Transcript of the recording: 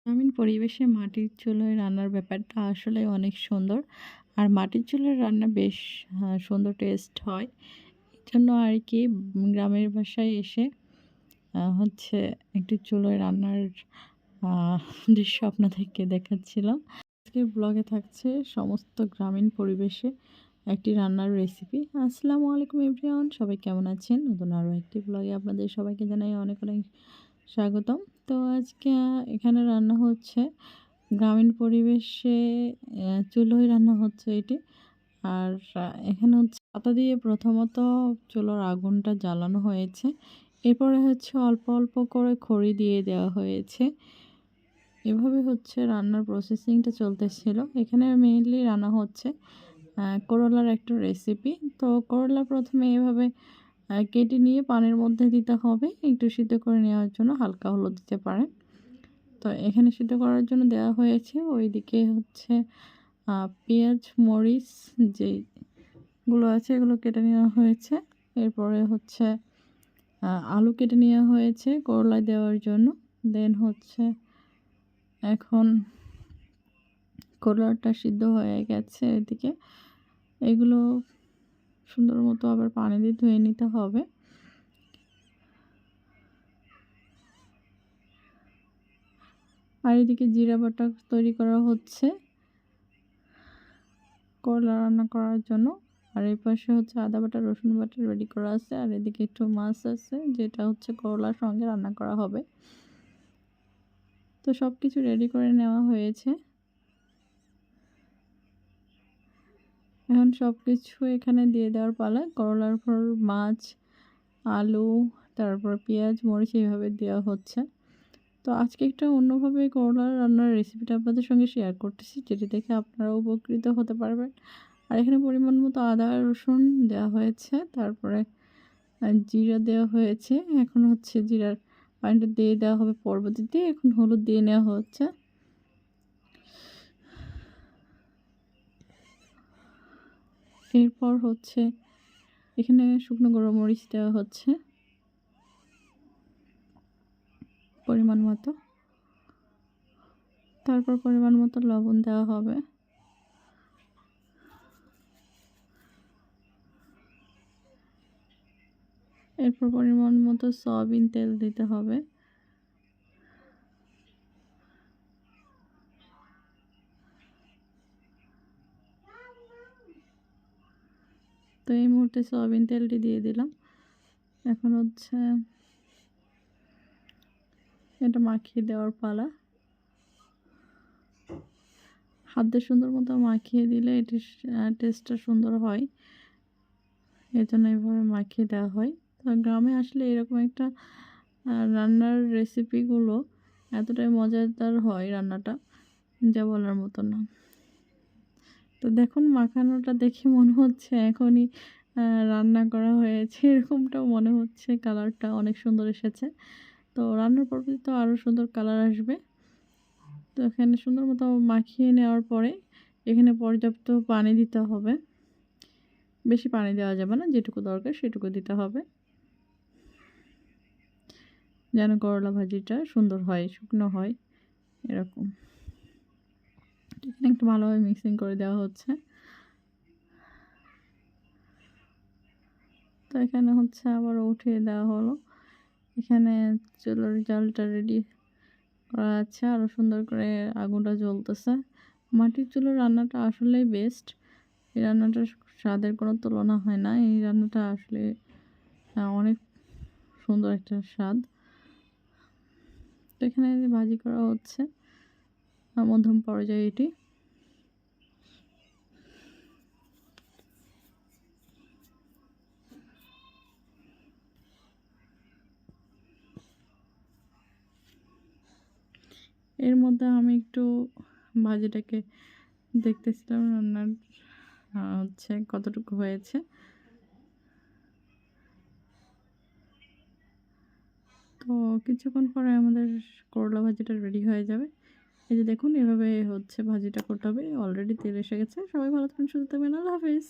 গ্রামীণ পরিবেশে মাটির চুলায় রান্নার ব্যাপারটা আসলে অনেক সুন্দর। আর মাটির চুলার রান্না বেশ সুন্দর টেস্ট হয়। এজন্য আরকি গ্রামের বাসায় এসে হচ্ছে একটু চুলায় রান্নার আ দৃশ্য আপনাদেরকে দেখাচ্ছিলাম। আজকের ব্লগে থাকছে সমস্ত গ্রামীণ পরিবেশে একটি রান্নার রেসিপি। আসসালামু আলাইকুম এভরিওয়ান, সবাই কেমন আছেন? নতুন আরও একটি ব্লগে আপনাদের সবাইকে জানাই অনেক, অনেক স্বাগতম। তো আজকে এখানে রান্না হচ্ছে গ্রামীণ পরিবেশে চুলোয় রান্না হচ্ছে এটি। আর এখানে হচ্ছে পাতা দিয়ে প্রথমত চুলোর আগুনটা জ্বালানো হয়েছে। এরপরে হচ্ছে অল্প, অল্প করে খড়ি দিয়ে দেওয়া হয়েছে। এভাবে হচ্ছে রান্নার প্রসেসিংটা চলতেছিল। এখানে মেইনলি রান্না হচ্ছে করলার একটা রেসিপি। তো করলা প্রথমে এভাবে কেটে নিয়ে পানির মধ্যে দিতে হবে একটু সিদ্ধ করে নেওয়ার জন্য, হালকা হলুদ দিতে পারেন। তো এখানে সিদ্ধ করার জন্য দেওয়া হয়েছে। ওইদিকে হচ্ছে পেঁয়াজ, মরিচ যেগুলো আছে এগুলো কেটে নেওয়া হয়েছে। এরপরে হচ্ছে আলু কেটে নেওয়া হয়েছে করলায় দেওয়ার জন্য। দেন হচ্ছে এখন করলাটা সিদ্ধ হয়ে গেছে এদিকে। এগুলো সুন্দর মতো আবার পানি দিয়ে ধুয়ে নিতে হবে। আর এদিকে জিরা বাটা তৈরি করা হচ্ছে করলা রান্না করার জন্য। আর এই পাশে হচ্ছে আদা বাটা, রসুন বাটা রেডি করা আছে। আর এদিকে একটু মাছ আছে যেটা হচ্ছে করলার সঙ্গে রান্না করা হবে। তো সব কিছু রেডি করে নেওয়া হয়েছে। এখন সব কিছু এখানে দিয়ে দেওয়ার পালা। করলার পর মাছ, আলু, তারপর পেঁয়াজ, মরিচ এইভাবে দেওয়া হচ্ছে। তো আজকে একটা অন্যভাবে করলা রান্নার রেসিপিটা আপনাদের সঙ্গে শেয়ার করতেছি, যেটি দেখে আপনারা উপকৃত হতে পারবেন। আর এখানে পরিমাণ মতো আদা রসুন দেওয়া হয়েছে, তারপরে জিরা দেওয়া হয়েছে। এখন হচ্ছে জিরার পানিটা দিয়ে দেওয়া হবে পরবর্তীতে। এখন হলুদ দিয়ে নেওয়া হচ্ছে। এরপর হচ্ছে এখানে শুকনো গরম মরিচ দেওয়া হচ্ছে পরিমাণ মতো। তারপর পরিমাণ মতো লবণ দেওয়া হবে। এরপর পরিমাণ মতো সয়াবিন তেল দিতে হবে। তো এই মুহূর্তে সয়াবিন তেলটি দিয়ে দিলাম। এখন হচ্ছে এটা মাখিয়ে দেওয়ার পালা। হাত দিয়ে সুন্দর মতো মাখিয়ে দিলে এটির টেস্টটা সুন্দর হয়। এজন্য এভাবে মাখিয়ে দেওয়া হয়। তো গ্রামে আসলে এরকম একটা রান্নার রেসিপিগুলো এতটাই মজাদার হয় রান্নাটা, যা বলার মতো না। তো দেখুন মাখানোটা দেখে মনে হচ্ছে এখনই রান্না করা হয়েছে, এরকমটাও মনে হচ্ছে। কালারটা অনেক সুন্দর এসেছে। তো রান্নার পরবর্তীতে আরও সুন্দর কালার আসবে। তো এখানে সুন্দর মতো মাখিয়ে নেওয়ার পরে এখানে পর্যাপ্ত পানি দিতে হবে। বেশি পানি দেওয়া যাবে না, যেটুকু দরকার সেটুকু দিতে হবে, যেন করলা ভাজিটা সুন্দর হয়, শুকনো হয় এরকম। এখানে একটু ভালোভাবে মিক্সিং করে দেওয়া হচ্ছে। তো এখানে হচ্ছে আবার উঠিয়ে দেওয়া হলো। এখানে চুলার জালটা রেডি করা আছে, আরও সুন্দর করে আগুনটা জ্বলতেছে। মাটির চুলার রান্নাটা আসলেই বেস্ট। এই রান্নাটার স্বাদের কোনো তুলনা হয় না। এই রান্নাটা আসলে অনেক সুন্দর একটা স্বাদ। তো এখানে ভাজি করা হচ্ছে মধ্যম পর্যায়ে এটি। এর মধ্যে আমি একটু ভাজিটাকে দেখতেছিলাম রান্নার হচ্ছে কতটুকু হয়েছে। তো কিছুক্ষণ পরে আমাদের করলা ভাজিটা রেডি হয়ে যাবে। এই যে দেখুন এভাবে হচ্ছে ভাজিটা করতে হবে। অলরেডি তেল এসে গেছে। সবাই ভালো থাকবেন, সুস্থ থাকবেন। আল্লাহ হাফেজ।